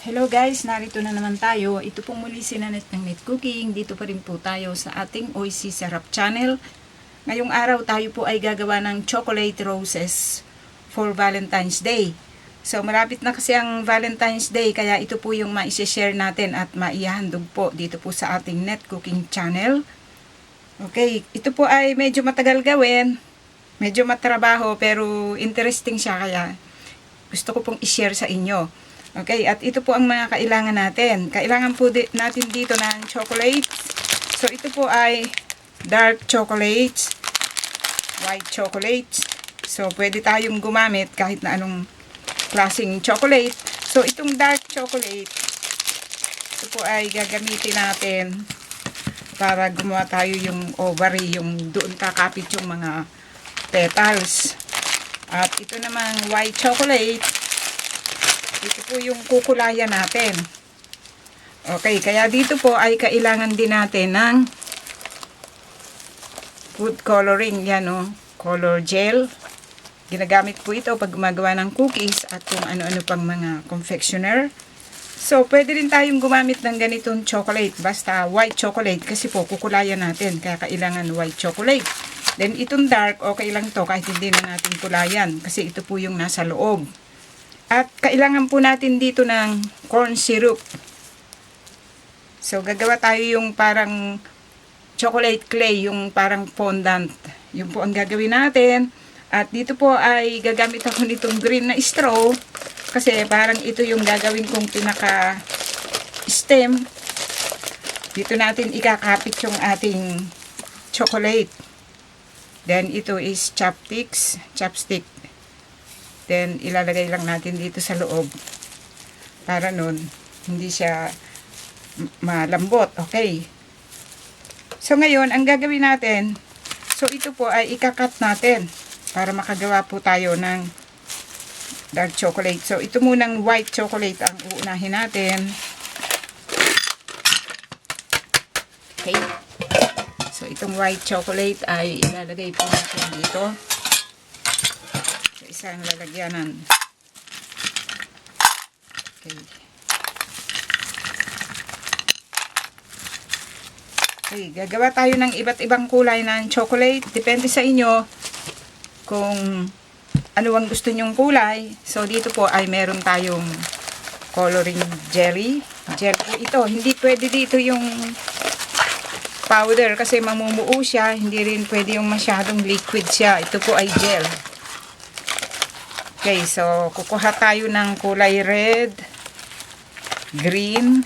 Hello guys, narito na naman tayo. Ito pong muli si Nanette ng Net Cooking. Dito pa rin po tayo sa ating OC Sarap channel. Ngayong araw tayo po ay gagawa ng chocolate roses for Valentine's Day. So malapit na kasi ang Valentine's Day, kaya ito po yung ma-share natin at maihandog po dito po sa ating Net Cooking channel. Okay, ito po ay medyo matagal gawin, medyo matrabaho, pero interesting siya, kaya gusto ko pong i-share sa inyo. Okay, at ito po ang mga kailangan natin. Kailangan po natin dito ng chocolate. So, ito po ay dark chocolate, white chocolate. So, pwede tayong gumamit kahit na anong klaseng chocolate. So, itong dark chocolate, ito po ay gagamitin natin para gumawa tayo yung ovary, yung doon kakapit yung mga petals. At ito namang white chocolate, ito po yung kukulayan natin. Okay, kaya dito po ay kailangan din natin ng food coloring. Yan o, color gel. Ginagamit po ito pag gumagawa ng cookies at kung ano-ano pang mga confectioner. So, pwede rin tayong gumamit ng ganitong chocolate. Basta white chocolate kasi po kukulayan natin. Kaya kailangan white chocolate. Then, itong dark, okay lang to kahit hindi na natin kulayan. Kasi ito po yung nasa loob. At kailangan po natin dito ng corn syrup. So, gagawa tayo yung parang chocolate clay, yung parang fondant. Yun po ang gagawin natin. At dito po ay gagamit ako nitong green na straw. Kasi parang ito yung gagawin kong pinaka stem. Dito natin ikakapit yung ating chocolate. Then, ito is chopstick. Then, ilalagay lang natin dito sa loob. Para nun, hindi siya malambot. Okay. So, ngayon, ang gagawin natin, so ito po ay ikakat natin para makagawa po tayo ng dark chocolate. So, ito munang white chocolate ang uunahin natin. Okay. So, itong white chocolate ay ilalagay po natin dito. Isang lalagyanan. Okay. Okay, gagawa tayo ng iba't ibang kulay ng chocolate. Depende sa inyo kung ano ang gusto nyong kulay. So, dito po ay meron tayong coloring jelly. Gel po ito. Hindi pwede dito yung powder kasi mamumuo siya. Hindi rin pwede yung masyadong liquid siya. Ito po ay gel. Okay, so kukuha tayo ng kulay red, green,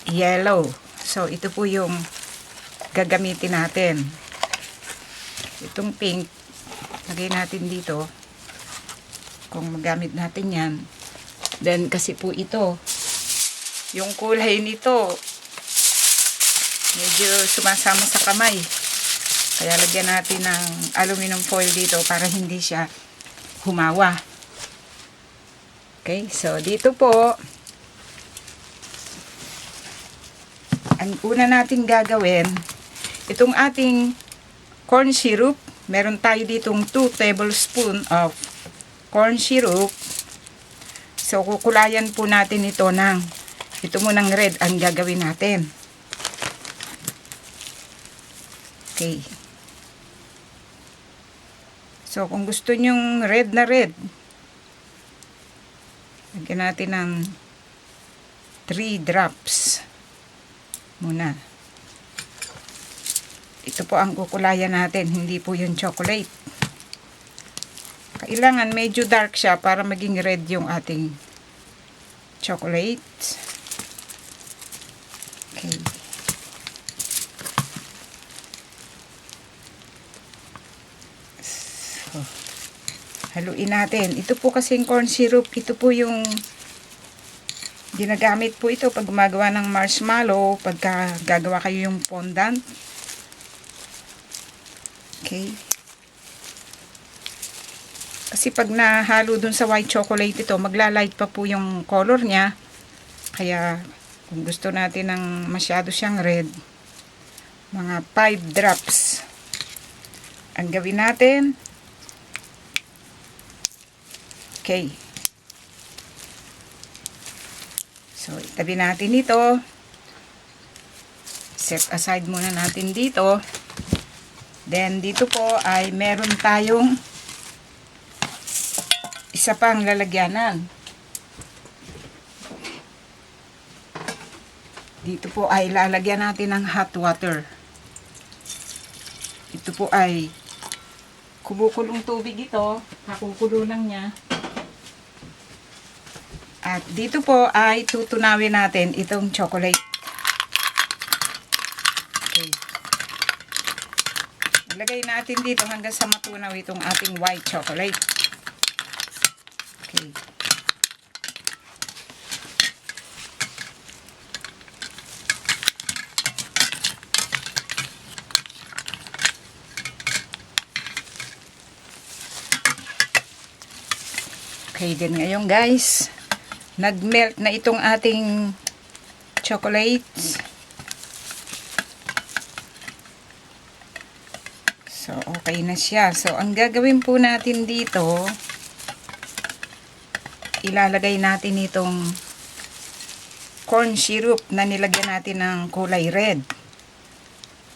yellow. So ito po yung gagamitin natin. Itong pink, lagay natin dito. Kung magamit natin yan. Then kasi po ito, yung kulay nito, medyo sumasama sa kamay. Kaya lagyan natin ng aluminum foil dito para hindi siya humawa. Okay, so dito po ang una natin gagawin, itong ating corn syrup. Meron tayo ditong 2 tablespoon of corn syrup. So kukulayan po natin ito ng ito munang red ang gagawin natin. Okay. So, kung gusto nyong red na red, lagyan natin ng 3 drops muna. Ito po ang kukulayan natin, hindi po yung chocolate. Kailangan medyo dark siya para maging red yung ating chocolate. Okay. Haluin natin. Ito po kasing corn syrup, ito po yung ginagamit po ito pag gumagawa ng marshmallow, pagka gagawa kayo yung fondant. Okay. Kasi pag nahalo dun sa white chocolate ito, maglalight pa po yung color niya. Kaya kung gusto natin ng masyado siyang red, mga 5 drops ang gawin natin. Okay. So, itabi natin ito. Set aside muna natin dito. Then, dito po ay meron tayong isa pang lalagyanan. Dito po ay lalagyan natin ng hot water. Ito po ay kumukulong tubig ito. Kakukulo lang niya. At dito po ay tutunawin natin itong chocolate. Okay. Ilagay natin dito hanggang sa matunaw itong ating white chocolate. Okay. Okay din ngayon guys, nag-melt na itong ating chocolates. So okay na siya. So ang gagawin po natin dito, ilalagay natin itong corn syrup na nilagyan natin ng kulay red.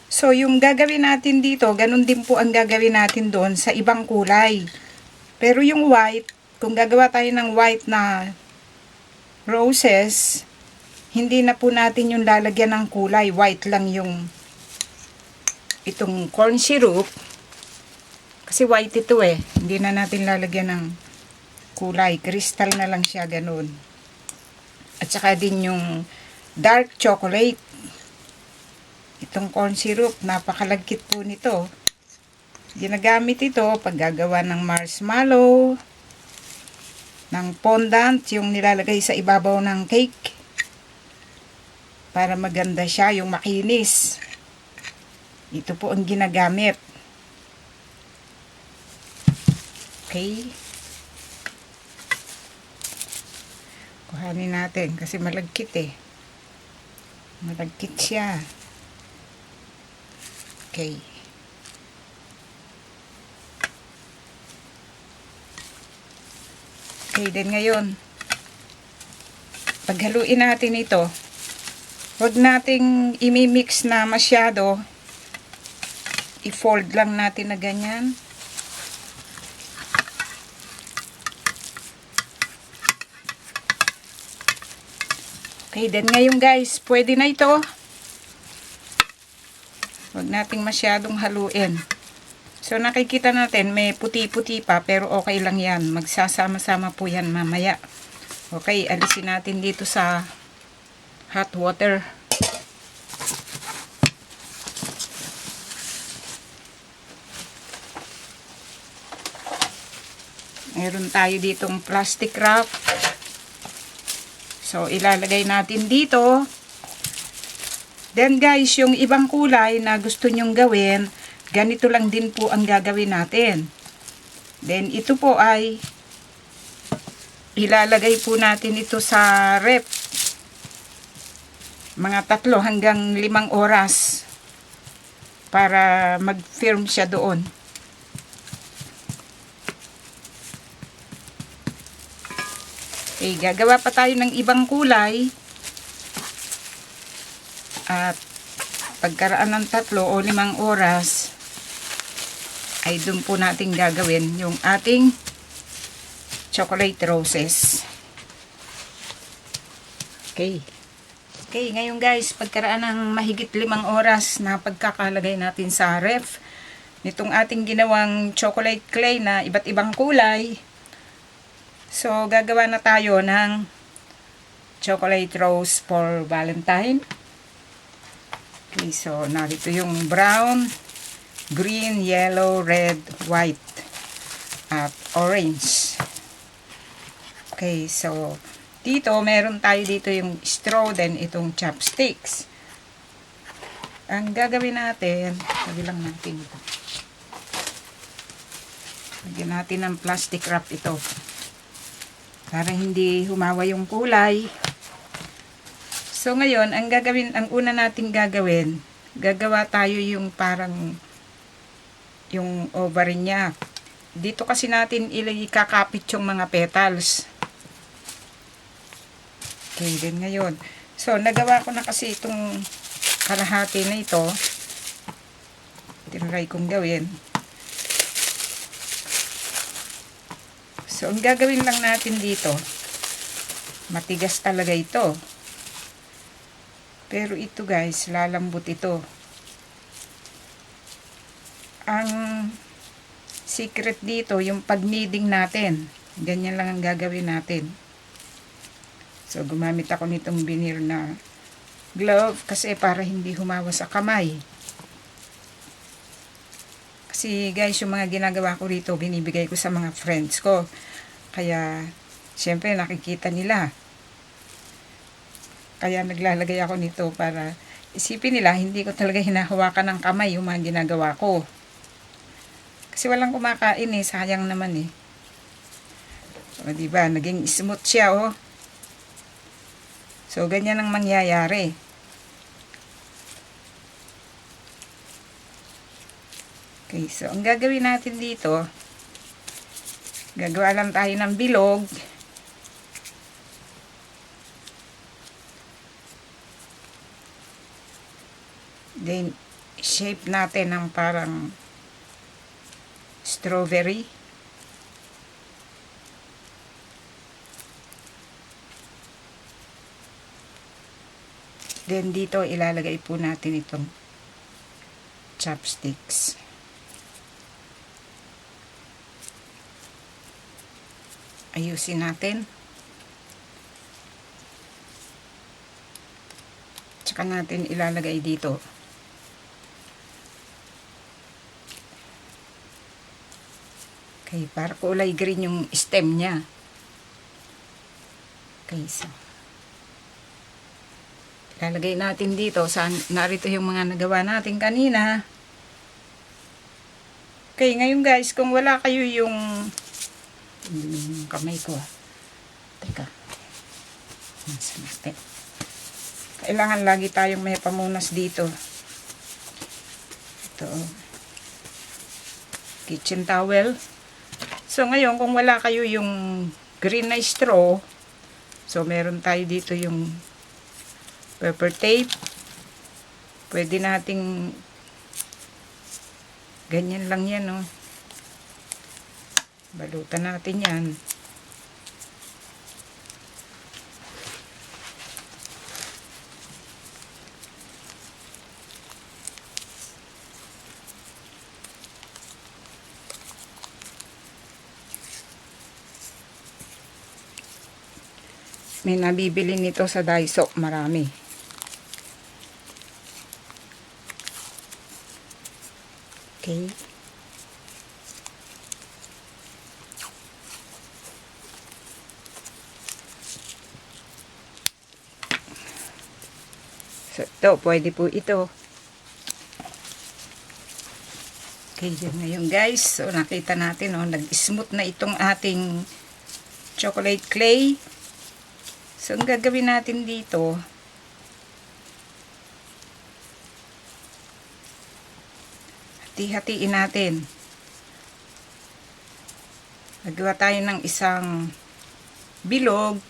So yung gagawin natin dito, ganun din po ang gagawin natin doon sa ibang kulay. Pero yung white, kung gagawa tayo ng white na roses, hindi na po natin yung lalagyan ng kulay. White lang yung itong corn syrup. Kasi white ito eh. Hindi na natin lalagyan ng kulay. Crystal na lang siya, ganun. At saka din yung dark chocolate. Itong corn syrup, napakalagkit po nito. Ginagamit ito pag gagawa ng marshmallow, ng fondant, yung nilalagay sa ibabaw ng cake. Para maganda siya, yung makinis. Ito po ang ginagamit. Okay. Kuhanin natin kasi malagkit eh. Malagkit siya. Okay. Okay, then ngayon, paghaluin natin ito, huwag nating imimix na masyado. I-fold lang natin na ganyan. Okay, then ngayon guys, pwede na ito. Huwag nating masyadong haluin. So, nakikita natin, may puti-puti pa, pero okay lang yan. Magsasama-sama po yan mamaya. Okay, alisin natin dito sa hot water. Meron tayo ditong plastic wrap. So, ilalagay natin dito. Then guys, yung ibang kulay na gusto nyong gawin, ganito lang din po ang gagawin natin. Then, ito po ay ilalagay po natin ito sa ref. Mga 3 hanggang 5 oras para mag-firm siya doon. Okay, gagawa pa tayo ng ibang kulay. At pagkaraan ng 3 o 5 oras, ay doon po natin gagawin yung ating chocolate roses. Okay. Okay, ngayon guys, pagkaraan ng mahigit 5 oras na pagkakalagay natin sa ref, nitong ating ginawang chocolate clay na iba't ibang kulay, so gagawa na tayo ng chocolate rose for Valentine. Okay, so narito yung brown, green, yellow, red, white, at orange. Okay, so dito, meron tayo dito yung straw, then itong chopsticks. Ang gagawin natin, sabi lang natin ito. Lagyan natin ng plastic wrap ito. Para hindi humawa yung kulay. So ngayon, ang una nating gagawin, gagawa tayo yung parang yung ovary niya. Dito kasi natin ikakapit yung mga petals. Okay, din ngayon. So, nagawa ko na kasi itong kalahati na ito. Tinry kong gawin. So, ang gagawin lang natin dito, matigas talaga ito. Pero ito guys, lalambot ito. Ang secret dito, yung pag-kneading natin. Ganyan lang ang gagawin natin. So, gumamit ako nitong veneer na glove kasi para hindi humawa sa kamay. Kasi guys, yung mga ginagawa ko rito, binibigay ko sa mga friends ko. Kaya, syempre nakikita nila. Kaya naglalagay ako nito para isipin nila, hindi ko talaga hinahawakan ng kamay yung mga ginagawa ko. Kasi walang kumakain eh, sayang naman eh. O, diba? Naging smooth siya oh. So, ganyan ang mangyayari. Okay, so ang gagawin natin dito, gagawa lang tayo ng bilog. Then, shape natin ng parang strawberry. Then, dito ilalagay po natin itong chopsticks. Ayusin natin. Tsaka natin ilalagay dito. Okay, para kulay green yung stem niya. Okay, so ilalagay natin dito. Narito yung mga nagawa natin kanina. Okay, ngayon guys, kung wala kayo yung kamay ko teka, nasa natin. Kailangan lagi tayong may pamunas dito. Ito, kitchen towel. So ngayon, kung wala kayo yung green na straw, so meron tayo dito yung paper tape. Pwede nating ganyan lang yan oh. Balutan natin yan. May nabibili nito sa Daiso, marami. Okay. So, ito, pwede po ito. Okay, yun ngayon guys. So, nakita natin, oh, nag-smooth na itong ating chocolate clay. So, ang gagawin natin dito, hati-hatiin natin. Nagawa tayo ng isang bilog.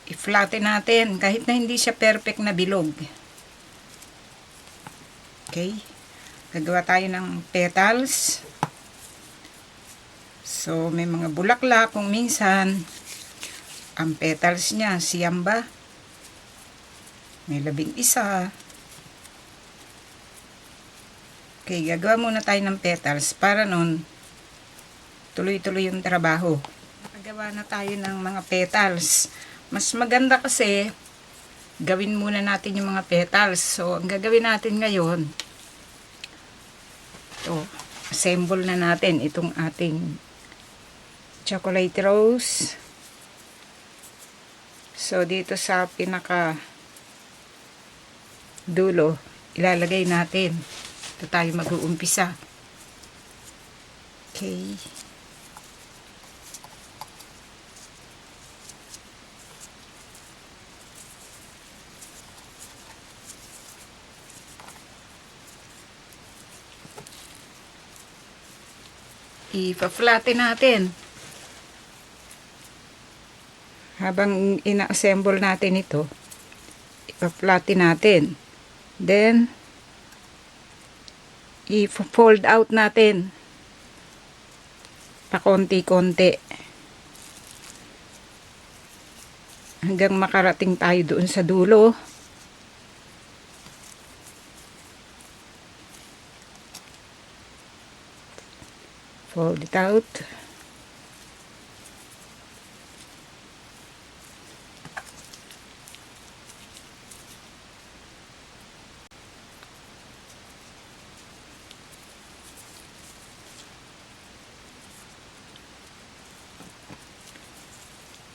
I-flatten natin kahit na hindi siya perfect na bilog. Okay. Gagawa tayo ng petals. So, may mga bulaklak kung minsan. Ang petals niya, siyamba. May 11. Okay, gagawa muna tayo ng petals para nun tuloy-tuloy yung trabaho. Nakagawa na tayo ng mga petals. Mas maganda kasi gawin muna natin yung mga petals. So, ang gagawin natin ngayon, ito, assemble na natin itong ating chocolate rose. So, dito sa pinaka dulo, ilalagay natin. Ito tayo mag-uumpisa. Okay. I-flatten natin. Habang ina-assemble natin ito, ipa-flatten natin. Then, i-fold out natin pa konti-konti hanggang makarating tayo doon sa dulo. Fold it out.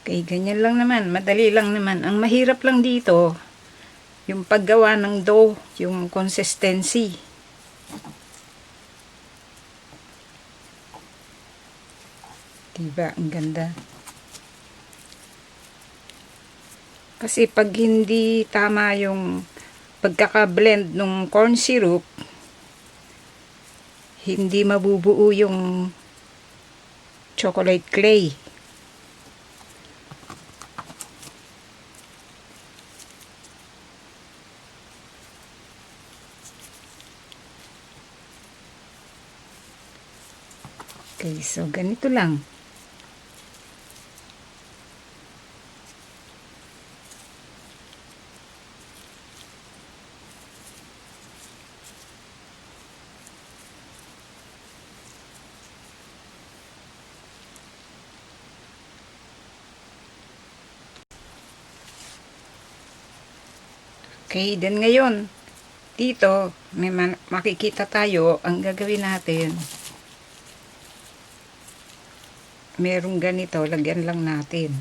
Okay, ganyan lang naman. Madali lang naman. Ang mahirap lang dito, yung paggawa ng dough, yung consistency. Diba? Ang ganda. Kasi pag hindi tama yung pagkaka-blend ng corn syrup, hindi mabubuo yung chocolate clay. Okay, so ganito lang. Okay, then ngayon, dito, may makikita tayo, ang gagawin natin, merong ganito, lagyan lang natin.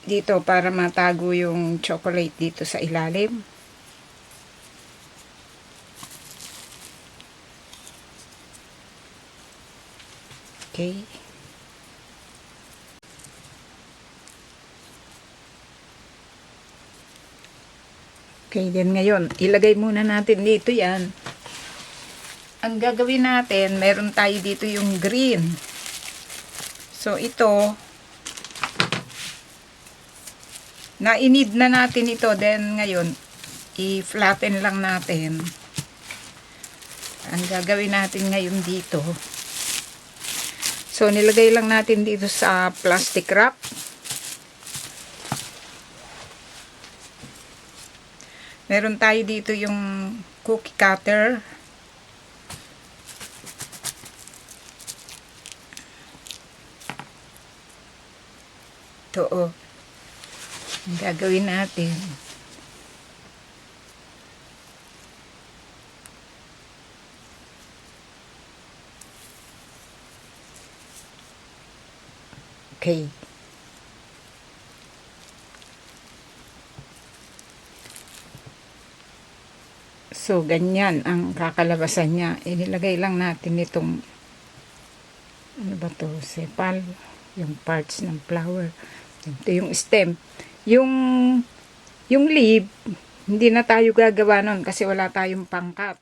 Dito, para matago yung chocolate dito sa ilalim. Okay. Okay, then ngayon, ilagay muna natin dito yan. Ang gagawin natin, meron tayo dito yung green. So, ito, na-inid na natin ito. Then, ngayon, i-flatten lang natin. Ang gagawin natin ngayon dito. So, nilagay lang natin dito sa plastic wrap. Meron tayo dito yung cookie cutter. Ito, oh. Ang gagawin natin. Okay. So, ganyan ang kakalabasan niya. Inilagay lang natin itong, ano ba to, sepal, yung parts ng flower. Ito yung stem. Yung leaf, hindi na tayo gagawa nun kasi wala tayong pangkat.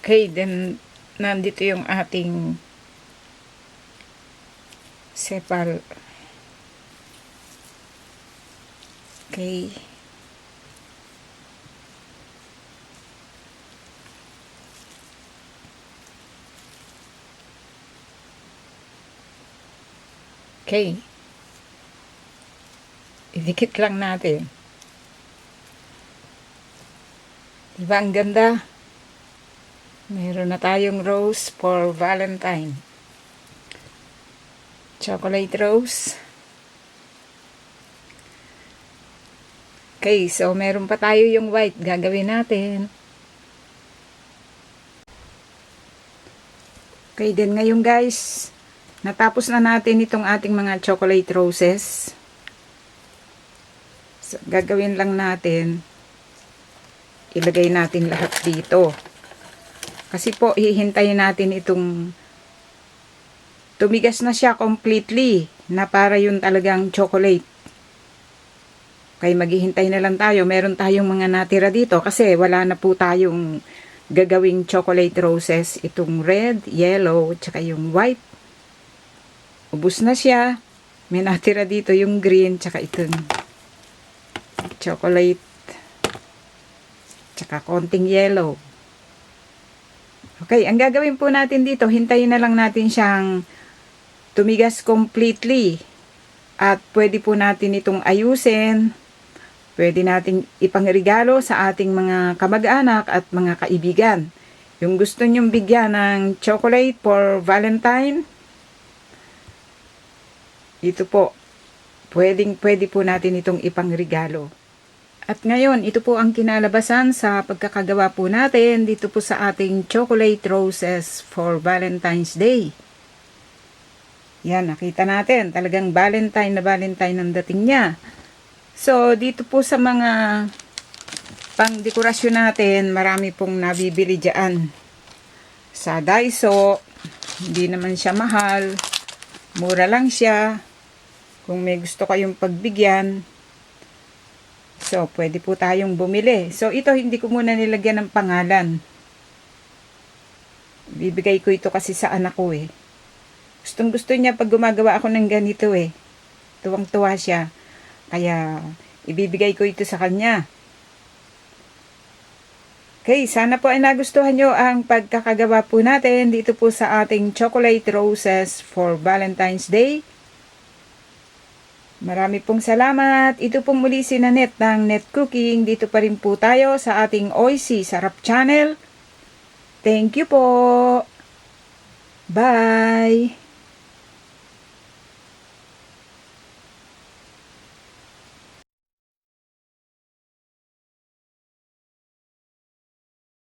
Okay, then nandito yung ating sepal. Okay. Okay. Idikit lang natin. Diba ang ganda? Meron na tayong rose for Valentine. Chocolate rose. Okay, so meron pa tayo yung white. Gagawin natin. Okay, din ngayon guys, natapos na natin itong ating mga chocolate roses. So, gagawin lang natin, ilagay natin lahat dito. Kasi po, hihintayin natin itong tumigas na siya completely, na para yun talagang chocolate. Kaya maghihintay na lang tayo. Meron tayong mga natira dito kasi wala na po tayong gagawing chocolate roses. Itong red, yellow, tsaka yung white. Ubus na siya. May natira dito yung green, tsaka itong chocolate, tsaka konting yellow. Okay, ang gagawin po natin dito, hintayin na lang natin siyang tumigas completely. At pwede po natin itong ayusin. Pwede nating ipangregalo sa ating mga kamag-anak at mga kaibigan. Yung gusto nyong bigyan ng chocolate for Valentine, ito po, pwede po natin itong ipangregalo. At ngayon, ito po ang kinalabasan sa pagkakagawa po natin dito po sa ating chocolate roses for Valentine's Day. Yan, nakita natin, talagang Valentine na Valentine ang dating niya. So, dito po sa mga pang-dekorasyon natin, marami pong nabibili dyan. Sa Daiso, hindi naman siya mahal. Mura lang siya. Kung may gusto kayong pagbigyan, so, pwede po tayong bumili. So, ito hindi ko muna nilagyan ng pangalan. Bibigay ko ito kasi sa anak ko eh. Gustong gusto niya pag gumagawa ako ng ganito eh. Tuwang-tuwa siya. Kaya, ibibigay ko ito sa kanya. Okay, sana po ay nagustuhan nyo ang pagkakagawa po natin dito po sa ating chocolate roses for Valentine's Day. Marami pong salamat. Ito pong muli si Nanette ng Net Cooking. Dito pa rin po tayo sa ating Oisy Sarap Channel. Thank you po. Bye!